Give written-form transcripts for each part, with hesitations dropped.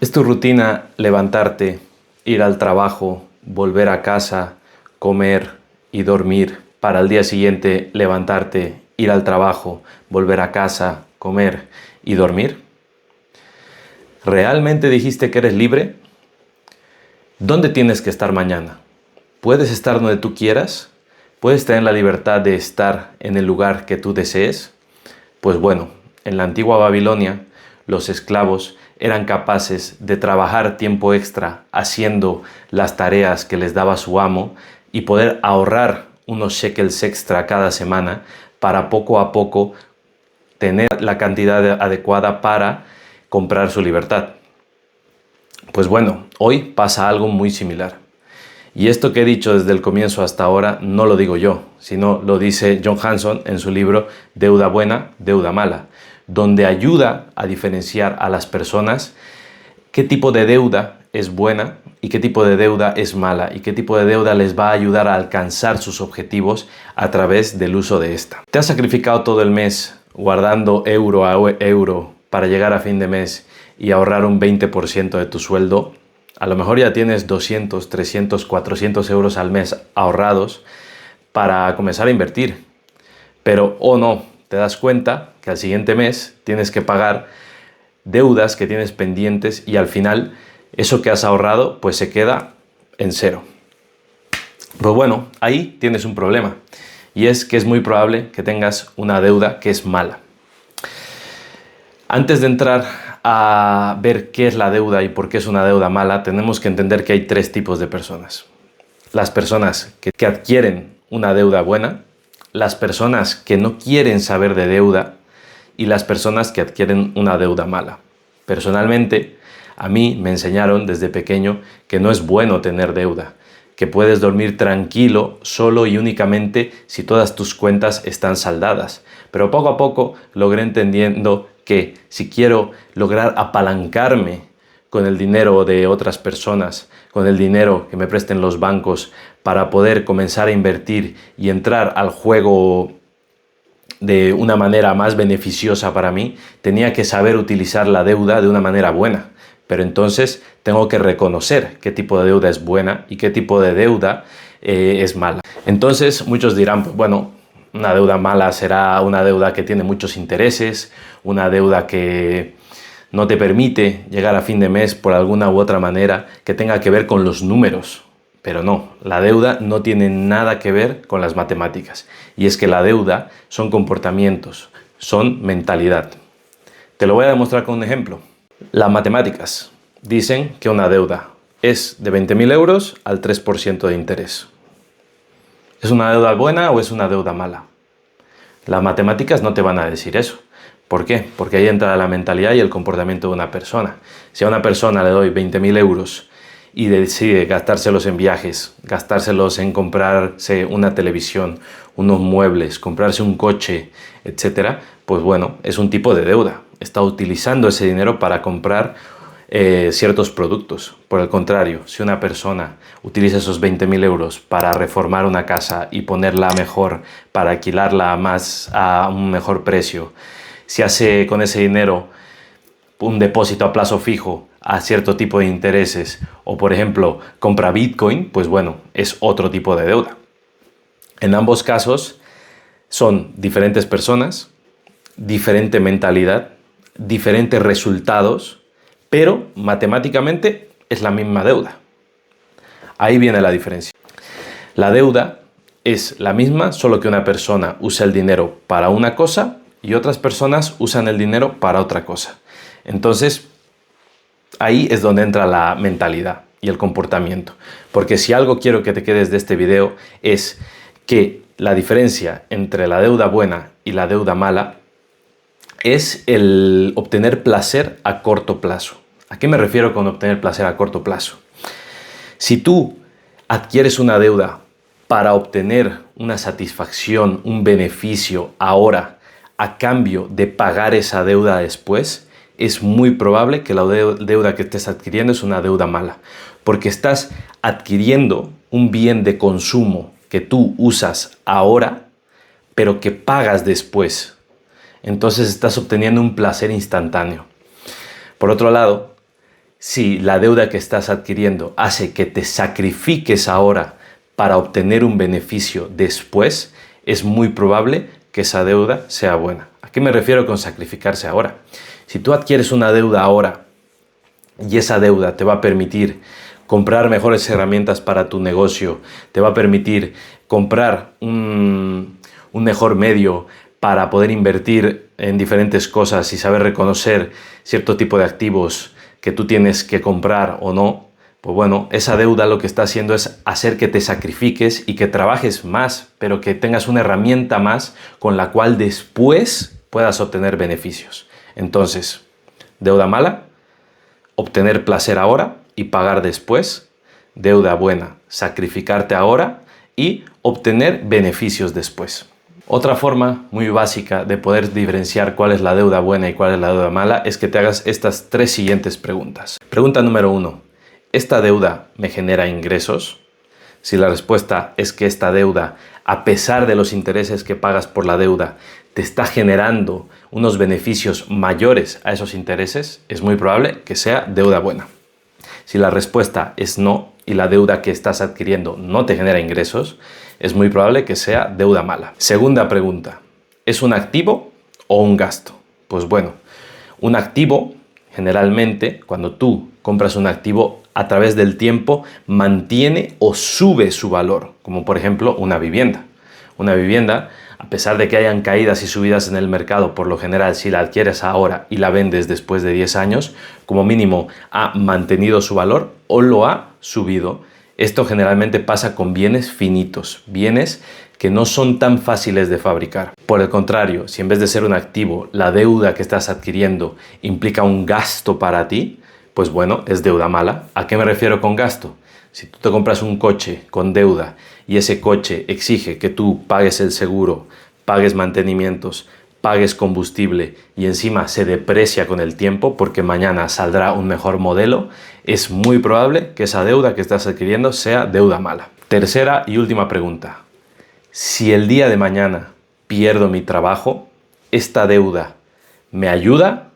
¿Es tu rutina levantarte, ir al trabajo, volver a casa, comer y dormir para al día siguiente levantarte, ir al trabajo, volver a casa, comer y dormir? ¿Realmente dijiste que eres libre? ¿Dónde tienes que estar mañana? ¿Puedes estar donde tú quieras? ¿Puedes tener la libertad de estar en el lugar que tú desees? Pues bueno, en la antigua Babilonia, los esclavos eran capaces de trabajar tiempo extra haciendo las tareas que les daba su amo y poder ahorrar unos shekels extra cada semana para poco a poco tener la cantidad adecuada para comprar su libertad. Pues bueno, hoy pasa algo muy similar. Y esto que he dicho desde el comienzo hasta ahora no lo digo yo, sino lo dice John Hanson en su libro Deuda Buena, Deuda Mala, donde ayuda a diferenciar a las personas qué tipo de deuda es buena y qué tipo de deuda es mala y qué tipo de deuda les va a ayudar a alcanzar sus objetivos a través del uso de esta. ¿Te has sacrificado todo el mes guardando euro a euro para llegar a fin de mes y ahorrar un 20% de tu sueldo? A lo mejor ya tienes 200, 300, 400 euros al mes ahorrados para comenzar a invertir. Pero no, te das cuenta que al siguiente mes tienes que pagar deudas que tienes pendientes y al final eso que has ahorrado pues se queda en cero. Pues bueno, ahí tienes un problema y es que es muy probable que tengas una deuda que es mala. Antes de entrar a ver qué es la deuda y por qué es una deuda mala, tenemos que entender que hay tres tipos de personas. Las personas que adquieren una deuda buena, las personas que no quieren saber de deuda y las personas que adquieren una deuda mala. Personalmente, a mí me enseñaron desde pequeño que no es bueno tener deuda, que puedes dormir tranquilo solo y únicamente si todas tus cuentas están saldadas. Pero poco a poco logré entendiendo que si quiero lograr apalancarme con el dinero de otras personas, con el dinero que me presten los bancos para poder comenzar a invertir y entrar al juego de una manera más beneficiosa para mí, tenía que saber utilizar la deuda de una manera buena. Pero entonces tengo que reconocer qué tipo de deuda es buena y qué tipo de deuda es mala. Entonces muchos dirán, pues, bueno, una deuda mala será una deuda que tiene muchos intereses, una deuda que no te permite llegar a fin de mes por alguna u otra manera que tenga que ver con los números. Pero no, la deuda no tiene nada que ver con las matemáticas. Y es que la deuda son comportamientos, son mentalidad. Te lo voy a demostrar con un ejemplo. Las matemáticas dicen que una deuda es de 20.000 euros al 3% de interés. ¿Es una deuda buena o es una deuda mala? Las matemáticas no te van a decir eso. ¿Por qué? Porque ahí entra la mentalidad y el comportamiento de una persona. Si a una persona le doy 20.000 euros y decide gastárselos en viajes, gastárselos en comprarse una televisión, unos muebles, comprarse un coche, etc., pues bueno, es un tipo de deuda. Está utilizando ese dinero para comprar ciertos productos. Por el contrario, si una persona utiliza esos 20.000 euros para reformar una casa y ponerla mejor, para alquilarla a un mejor precio, si hace con ese dinero un depósito a plazo fijo a cierto tipo de intereses o, por ejemplo, compra Bitcoin, pues bueno, es otro tipo de deuda. En ambos casos son diferentes personas, diferente mentalidad, diferentes resultados, pero matemáticamente es la misma deuda. Ahí viene la diferencia. La deuda es la misma, solo que una persona usa el dinero para una cosa y otras personas usan el dinero para otra cosa. Entonces, ahí es donde entra la mentalidad y el comportamiento. Porque si algo quiero que te quedes de este video es que la diferencia entre la deuda buena y la deuda mala es el obtener placer a corto plazo. ¿A qué me refiero con obtener placer a corto plazo? Si tú adquieres una deuda para obtener una satisfacción, un beneficio ahora, a cambio de pagar esa deuda después, es muy probable que la deuda que estés adquiriendo es una deuda mala, porque estás adquiriendo un bien de consumo que tú usas ahora, pero que pagas después. Entonces estás obteniendo un placer instantáneo. Por otro lado, Si la deuda que estás adquiriendo hace que te sacrifiques ahora para obtener un beneficio después, es muy probable que esa deuda sea buena. ¿A qué me refiero con sacrificarse ahora? Si tú adquieres una deuda ahora y esa deuda te va a permitir comprar mejores herramientas para tu negocio, te va a permitir comprar un mejor medio para poder invertir en diferentes cosas y saber reconocer cierto tipo de activos que tú tienes que comprar o no, pues bueno, esa deuda lo que está haciendo es hacer que te sacrifiques y que trabajes más, pero que tengas una herramienta más con la cual después puedas obtener beneficios. Entonces, deuda mala, obtener placer ahora y pagar después. Deuda buena, sacrificarte ahora y obtener beneficios después. Otra forma muy básica de poder diferenciar cuál es la deuda buena y cuál es la deuda mala es que te hagas estas tres siguientes preguntas. Pregunta número 1. ¿Esta deuda me genera ingresos? Si la respuesta es que esta deuda, a pesar de los intereses que pagas por la deuda, te está generando unos beneficios mayores a esos intereses, es muy probable que sea deuda buena. Si la respuesta es no y la deuda que estás adquiriendo no te genera ingresos, es muy probable que sea deuda mala. Segunda pregunta, ¿es un activo o un gasto? Pues bueno, un activo, generalmente, cuando tú compras un activo, a través del tiempo mantiene o sube su valor, como por ejemplo una vivienda. Una vivienda, a pesar de que hayan caídas y subidas en el mercado, por lo general, si la adquieres ahora y la vendes después de 10 años, como mínimo ha mantenido su valor o lo ha subido. Esto generalmente pasa con bienes finitos, bienes que no son tan fáciles de fabricar. Por el contrario, si en vez de ser un activo, la deuda que estás adquiriendo implica un gasto para ti, pues bueno, es deuda mala. ¿A qué me refiero con gasto? Si tú te compras un coche con deuda y ese coche exige que tú pagues el seguro, pagues mantenimientos, pagues combustible y encima se deprecia con el tiempo porque mañana saldrá un mejor modelo, es muy probable que esa deuda que estás adquiriendo sea deuda mala. Tercera y última pregunta. Si el día de mañana pierdo mi trabajo, ¿esta deuda me ayuda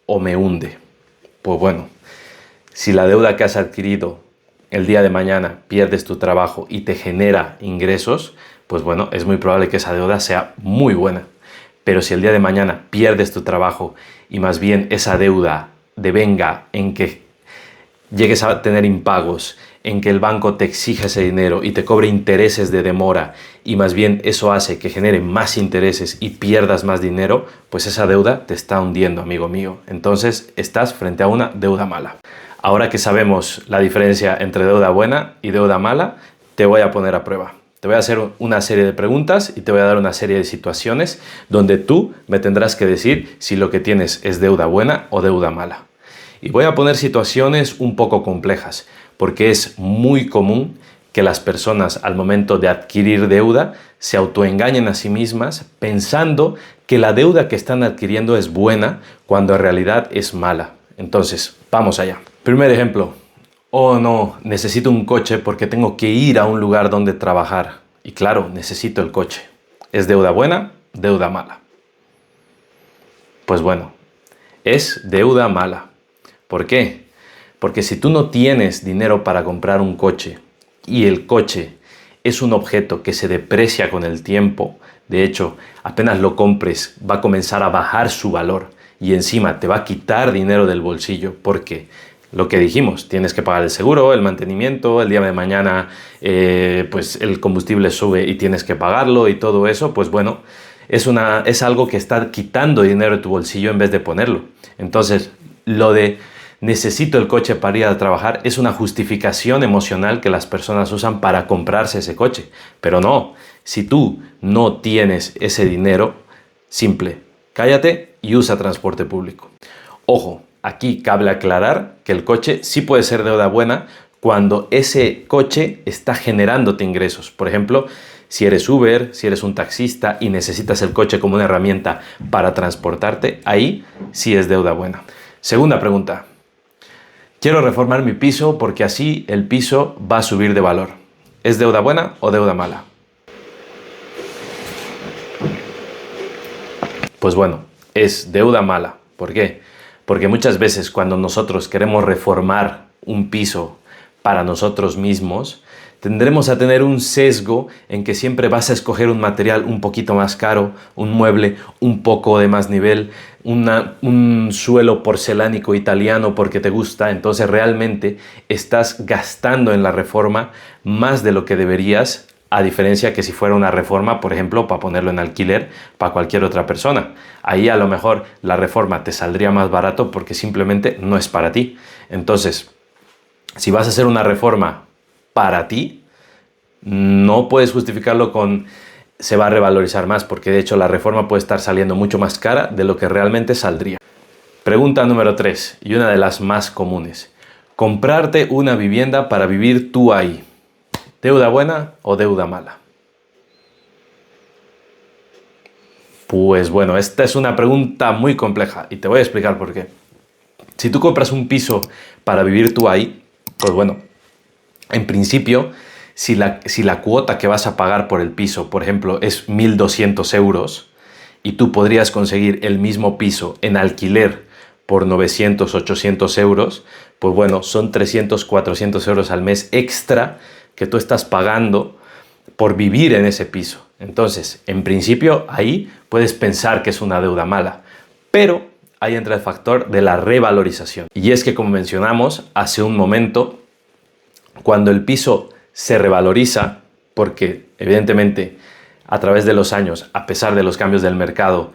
o me hunde? Pues bueno, si la deuda que has adquirido el día de mañana pierdes tu trabajo y te genera ingresos, pues bueno, es muy probable que esa deuda sea muy buena. Pero si el día de mañana pierdes tu trabajo y más bien esa deuda devenga en que llegues a tener impagos, en que el banco te exija ese dinero y te cobre intereses de demora y más bien eso hace que genere más intereses y pierdas más dinero, pues esa deuda te está hundiendo, amigo mío. Entonces estás frente a una deuda mala. Ahora que sabemos la diferencia entre deuda buena y deuda mala, te voy a poner a prueba. Te voy a hacer una serie de preguntas y te voy a dar una serie de situaciones donde tú me tendrás que decir si lo que tienes es deuda buena o deuda mala. Y voy a poner situaciones un poco complejas, porque es muy común que las personas al momento de adquirir deuda se autoengañen a sí mismas pensando que la deuda que están adquiriendo es buena cuando en realidad es mala. Entonces, vamos allá. Primer ejemplo. Oh no, necesito un coche porque tengo que ir a un lugar donde trabajar. Y claro, necesito el coche. ¿Es deuda buena? ¿Deuda mala? Pues bueno, es deuda mala. ¿Por qué? Porque si tú no tienes dinero para comprar un coche y el coche es un objeto que se deprecia con el tiempo, de hecho, apenas lo compres va a comenzar a bajar su valor y encima te va a quitar dinero del bolsillo porque lo que dijimos, tienes que pagar el seguro, el mantenimiento, el día de mañana pues el combustible sube y tienes que pagarlo y todo eso, pues bueno, es algo que está quitando dinero de tu bolsillo en vez de ponerlo. Entonces, lo de necesito el coche para ir a trabajar es una justificación emocional que las personas usan para comprarse ese coche. Pero no, si tú no tienes ese dinero, simple, cállate y usa transporte público. Ojo, aquí cabe aclarar que el coche sí puede ser deuda buena cuando ese coche está generándote ingresos. Por ejemplo, si eres Uber, si eres un taxista y necesitas el coche como una herramienta para transportarte, ahí sí es deuda buena. Segunda pregunta. Quiero reformar mi piso porque así el piso va a subir de valor. ¿Es deuda buena o deuda mala? Pues bueno, es deuda mala. ¿Por qué? Porque muchas veces cuando nosotros queremos reformar un piso para nosotros mismos, tendremos a tener un sesgo en que siempre vas a escoger un material un poquito más caro, un mueble un poco de más nivel, un suelo porcelánico italiano porque te gusta. Entonces realmente estás gastando en la reforma más de lo que deberías, a diferencia que si fuera una reforma, por ejemplo, para ponerlo en alquiler para cualquier otra persona. Ahí a lo mejor la reforma te saldría más barato porque simplemente no es para ti. Entonces, si vas a hacer una reforma para ti, no puedes justificarlo con se va a revalorizar más, porque de hecho la reforma puede estar saliendo mucho más cara de lo que realmente saldría. Pregunta número 3, y una de las más comunes. ¿Comprarte una vivienda para vivir tú ahí? ¿Deuda buena o deuda mala? Pues bueno, esta es una pregunta muy compleja y te voy a explicar por qué. Si tú compras un piso para vivir tú ahí, pues bueno, en principio, si la cuota que vas a pagar por el piso, por ejemplo, es 1.200 euros y tú podrías conseguir el mismo piso en alquiler por 900, 800 euros, pues bueno, son 300, 400 euros al mes extra que tú estás pagando por vivir en ese piso. Entonces, en principio, ahí puedes pensar que es una deuda mala, pero ahí entra el factor de la revalorización. Y es que, como mencionamos hace un momento, cuando el piso se revaloriza, porque evidentemente a través de los años, a pesar de los cambios del mercado,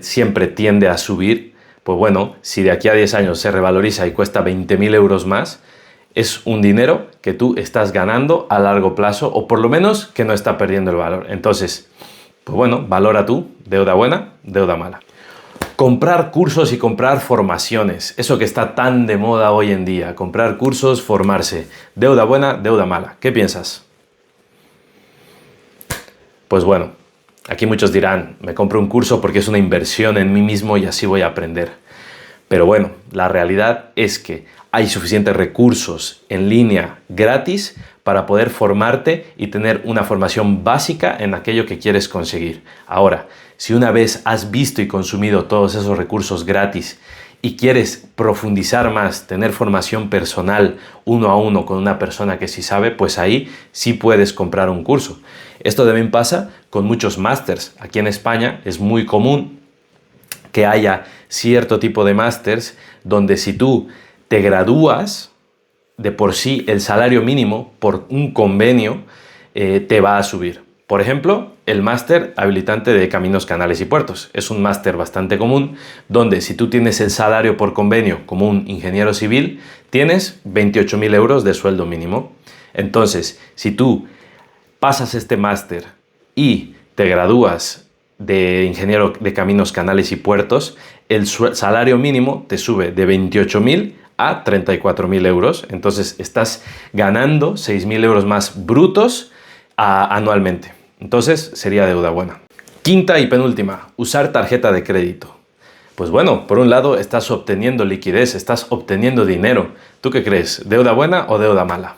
siempre tiende a subir, pues bueno, si de aquí a 10 años se revaloriza y cuesta 20.000 euros más, es un dinero que tú estás ganando a largo plazo, o por lo menos que no está perdiendo el valor. Entonces, pues bueno, valora tú, deuda buena, deuda mala. Comprar cursos y comprar formaciones, eso que está tan de moda hoy en día, comprar cursos, formarse, deuda buena, deuda mala. ¿Qué piensas? Pues bueno, aquí muchos dirán, me compro un curso porque es una inversión en mí mismo y así voy a aprender. Pero bueno, la realidad es que hay suficientes recursos en línea gratis para poder formarte y tener una formación básica en aquello que quieres conseguir. Ahora, si una vez has visto y consumido todos esos recursos gratis y quieres profundizar más, tener formación personal uno a uno con una persona que sí sabe, pues ahí sí puedes comprar un curso. Esto también pasa con muchos másters. Aquí en España es muy común que haya cierto tipo de másters donde si tú te gradúas, de por sí el salario mínimo por un convenio te va a subir. Por ejemplo, el máster habilitante de caminos, canales y puertos. Es un máster bastante común donde si tú tienes el salario por convenio como un ingeniero civil, tienes 28.000 euros de sueldo mínimo. Entonces, si tú pasas este máster y te gradúas de ingeniero de caminos, canales y puertos, el salario mínimo te sube de 28.000 a 34.000 euros. Entonces estás ganando 6.000 euros más brutos anualmente. Entonces sería deuda buena. Quinta y penúltima, usar tarjeta de crédito. Pues bueno, por un lado estás obteniendo liquidez, estás obteniendo dinero. ¿Tú qué crees? ¿Deuda buena o deuda mala?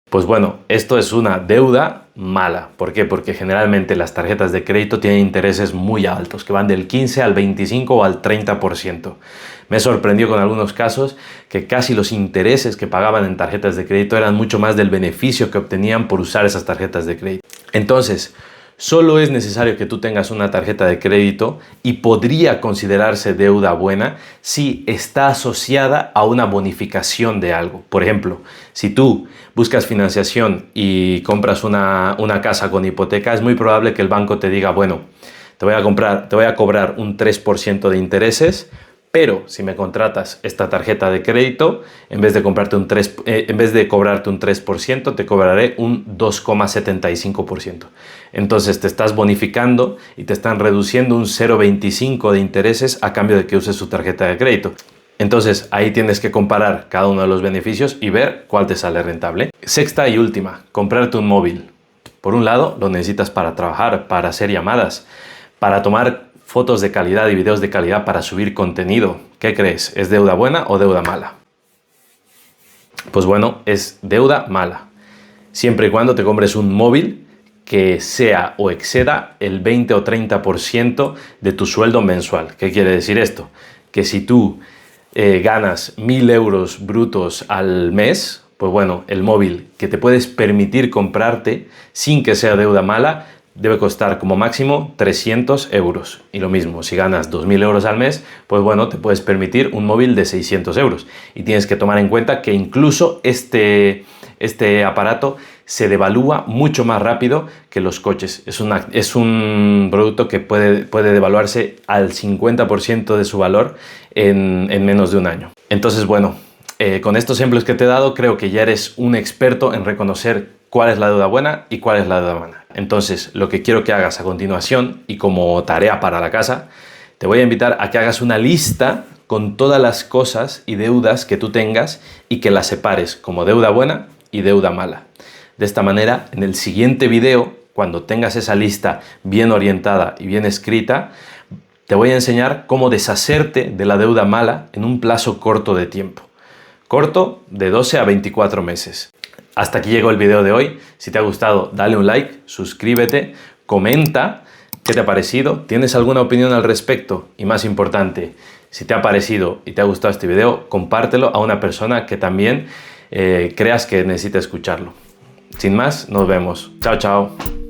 Pues bueno, esto es una deuda mala. ¿Por qué? Porque generalmente las tarjetas de crédito tienen intereses muy altos, que van del 15 al 25 o al 30%. Me sorprendió con algunos casos que casi los intereses que pagaban en tarjetas de crédito eran mucho más del beneficio que obtenían por usar esas tarjetas de crédito. Entonces, solo es necesario que tú tengas una tarjeta de crédito y podría considerarse deuda buena si está asociada a una bonificación de algo. Por ejemplo, si tú buscas financiación y compras una casa con hipoteca, es muy probable que el banco te diga, bueno, te voy a cobrar un 3% de intereses, pero si me contratas esta tarjeta de crédito, en vez de cobrarte un 3%, te cobraré un 2,75%. Entonces te estás bonificando y te están reduciendo un 0,25 de intereses a cambio de que uses su tarjeta de crédito. Entonces ahí tienes que comparar cada uno de los beneficios y ver cuál te sale rentable. Sexta y última, comprarte un móvil. Por un lado, lo necesitas para trabajar, para hacer llamadas, para tomar fotos de calidad y videos de calidad, para subir contenido. ¿Qué crees? ¿Es deuda buena o deuda mala? Pues bueno, es deuda mala. Siempre y cuando te compres un móvil que sea o exceda el 20 o 30% de tu sueldo mensual. ¿Qué quiere decir esto? Que si tú ganas 1.000 euros brutos al mes, pues bueno, el móvil que te puedes permitir comprarte sin que sea deuda mala debe costar como máximo 300 euros. Y lo mismo, si ganas 2.000 euros al mes, pues bueno, te puedes permitir un móvil de 600 euros. Y tienes que tomar en cuenta que incluso este aparato se devalúa mucho más rápido que los coches. Es un producto que puede devaluarse al 50% de su valor en menos de un año. Entonces, bueno, con estos ejemplos que te he dado, creo que ya eres un experto en reconocer cuál es la deuda buena y cuál es la deuda mala. Entonces, lo que quiero que hagas a continuación y como tarea para la casa, te voy a invitar a que hagas una lista con todas las cosas y deudas que tú tengas y que las separes como deuda buena y deuda mala. De esta manera, en el siguiente video, cuando tengas esa lista bien orientada y bien escrita, te voy a enseñar cómo deshacerte de la deuda mala en un plazo corto de tiempo. Corto, de 12 a 24 meses. Hasta aquí llegó el video de hoy. Si te ha gustado, dale un like, suscríbete, comenta qué te ha parecido, tienes alguna opinión al respecto y más importante, si te ha parecido y te ha gustado este video, compártelo a una persona que también creas que necesita escucharlo. Sin más, nos vemos. Chao, chao.